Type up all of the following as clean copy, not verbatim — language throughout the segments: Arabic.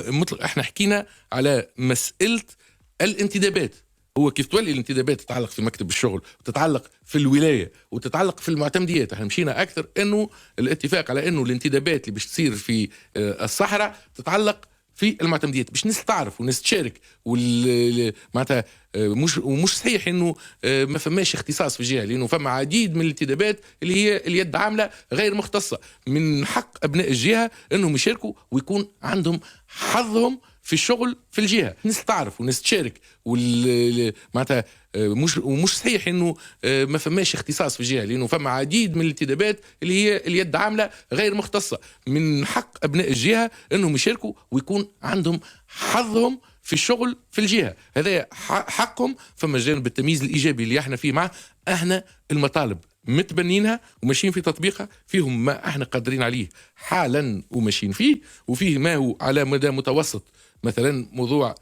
مطلق احنا حكينا على مسألة الانتدابات. هو كيف تولي الانتدابات تتعلق في مكتب الشغل وتتعلق في الولاية وتتعلق في المعتمديات، احنا مشينا أكثر أنه الاتفاق على أنه الانتدابات اللي باش تصير في الصحراء تتعلق في المعتمديات باش الناس تعرف والناس تشارك معناتها مش صحيح انه ما فماش اختصاص في الجهه، لانه فما عديد من الانتدابات اللي هي اليد عامله غير مختصه. من حق ابناء الجهه انهم يشاركوا ويكون عندهم حظهم في الشغل في الجهه، الناس تعرف والناس تشارك معناتها مش صحيح انه ما فماش اختصاص في الجهه، لانه فما عديد من الانتدابات اللي هي اليد عامله غير مختصه. من حق ابناء الجهه انهم يشاركوا ويكون عندهم حظهم في الشغل في الجهه، هذا حقهم. فما جانب التمييز الايجابي اللي احنا فيه معه، احنا المطالب متبنينها وماشيين في تطبيقها، فيهم ما احنا قادرين عليه حالا وماشيين فيه، وفيه ما هو على مدى متوسط. مثلا موضوع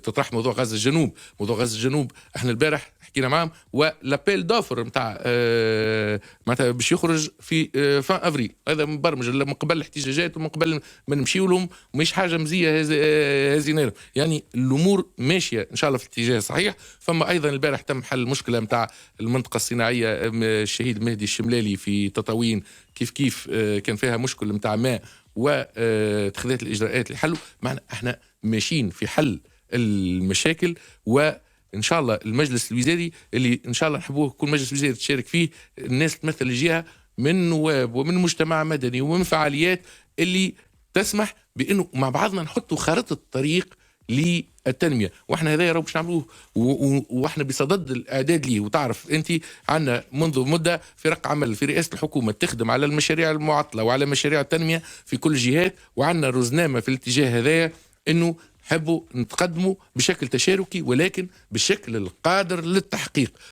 تطرح موضوع غزة الجنوب. موضوع غزة الجنوب احنا البارح حكينا معهم، والابيل دوفر نتاع معناتها باش يخرج في فان افريل، هذا مبرمج من قبل الاحتجاجات ومن قبل ما نمشيو لهم، مش حاجه مزيه هزينا يعني الامور ماشيه ان شاء الله في الاتجاه الصحيح. فما ايضا البارح تم حل المشكله نتاع المنطقه الصناعيه الشهيد مهدي الشملالي في تطاوين، كيف كان فيها مشكل نتاع ماء واتخاذات الاجراءات لحله. معنا احنا ماشيين في حل المشاكل، وان شاء الله المجلس الوزاري اللي ان شاء الله نحبوه يكون مجلس وزاري تشارك فيه الناس تمثل الجهه من نواب ومن مجتمع مدني ومن فعاليات اللي تسمح بانه مع بعضنا نحطوا خارطه طريق للتنميه. واحنا هذا راه باش نعملوه واحنا بصدد الاعداد ليه. وتعرف انت عندنا منذ مده فرق عمل في رئاسه الحكومه تخدم على المشاريع المعطله وعلى مشاريع التنميه في كل الجهات، وعندنا رزنامه في الاتجاه هذايا انه حبوا نتقدموا بشكل تشاركي ولكن بالشكل القادر للتحقيق.